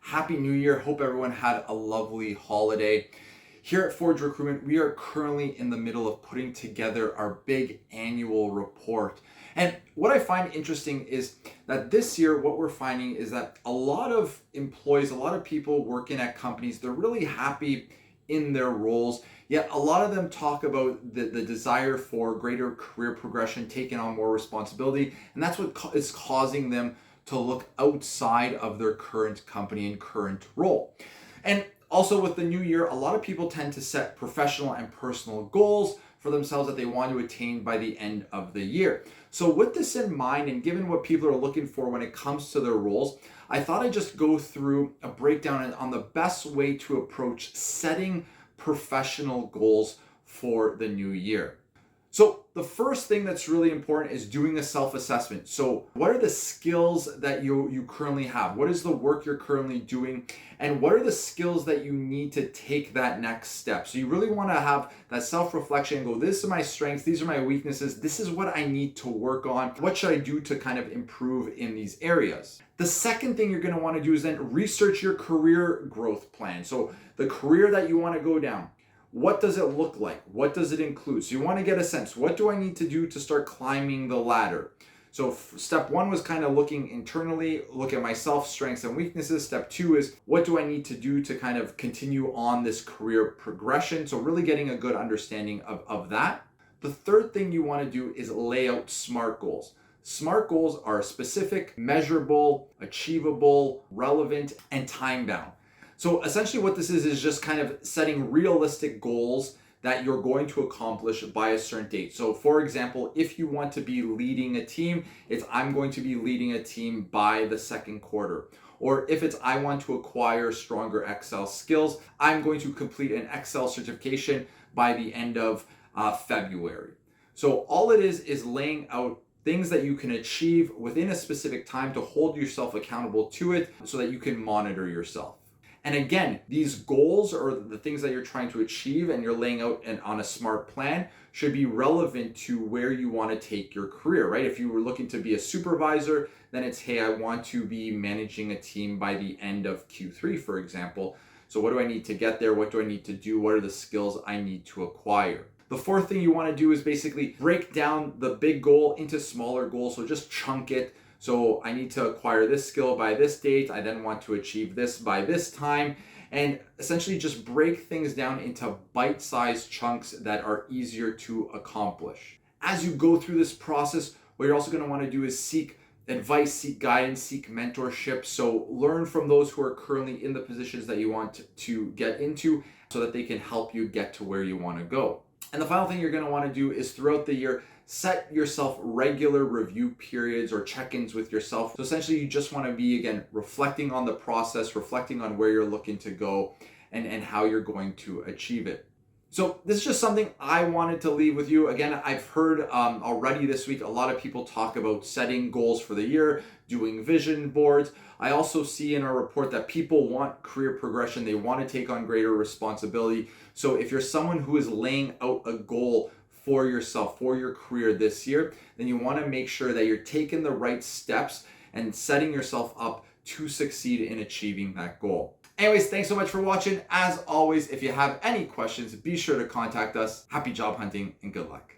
Happy New Year. Hope everyone had a lovely holiday. Here at Forge Recruitment, we are currently in the middle of putting together our big annual report. And what I find interesting is that this year, what we're finding is that a lot of employees, a lot of people working at companies, they're really happy in their roles. Yet a lot of them talk about the desire for greater career progression, taking on more responsibility. And that's what is causing them to look outside of their current company and current role. And also with the new year, a lot of people tend to set professional and personal goals for themselves that they want to attain by the end of the year. So with this in mind, and given what people are looking for when it comes to their roles, I thought I'd just go through a breakdown on the best way to approach setting professional goals for the new year. So the first thing that's really important is doing a self-assessment. So what are the skills that you currently have? What is the work you're currently doing? And what are the skills that you need to take that next step? So you really want to have that self-reflection and go, this are my strengths, these are my weaknesses, this is what I need to work on. What should I do to kind of improve in these areas? The second thing you're going to want to do is then research your career growth plan. So the career that you want to go down. What does it look like? What does it include? So you want to get a sense, what do I need to do to start climbing the ladder? So step one was kind of looking internally, look at myself, strengths and weaknesses. Step two is what do I need to do to kind of continue on this career progression? So really getting a good understanding of that. The third thing you want to do is lay out SMART goals. SMART goals are specific, measurable, achievable, relevant, and time-bound. So essentially what this is just kind of setting realistic goals that you're going to accomplish by a certain date. So for example, if you want to be leading a team, it's I'm going to be leading a team by the second quarter. Or if it's I want to acquire stronger Excel skills, I'm going to complete an Excel certification by the end of February. So all it is laying out things that you can achieve within a specific time to hold yourself accountable to it so that you can monitor yourself. And again, these goals or the things that you're trying to achieve and you're laying out on a SMART plan should be relevant to where you want to take your career, right? If you were looking to be a supervisor, then it's, hey, I want to be managing a team by the end of Q3, for example. So what do I need to get there? What do I need to do? What are the skills I need to acquire? The fourth thing you want to do is basically break down the big goal into smaller goals. So just chunk it. So I need to acquire this skill by this date. I then want to achieve this by this time. And essentially just break things down into bite-sized chunks that are easier to accomplish. As you go through this process, what you're also going to want to do is seek advice, seek guidance, seek mentorship. So learn from those who are currently in the positions that you want to get into so that they can help you get to where you want to go. And the final thing you're going to want to do is throughout the year, set yourself regular review periods or check-ins with yourself. So essentially you just want to be, again, reflecting on the process, reflecting on where you're looking to go and how you're going to achieve it. So this is just something I wanted to leave with you. Again, I've heard already this week, a lot of people talk about setting goals for the year, doing vision boards. I also see in our report that people want career progression. They want to take on greater responsibility. So if you're someone who is laying out a goal for yourself, for your career this year, then you want to make sure that you're taking the right steps and setting yourself up to succeed in achieving that goal. Anyways, thanks so much for watching. As always, if you have any questions, be sure to contact us. Happy job hunting and good luck.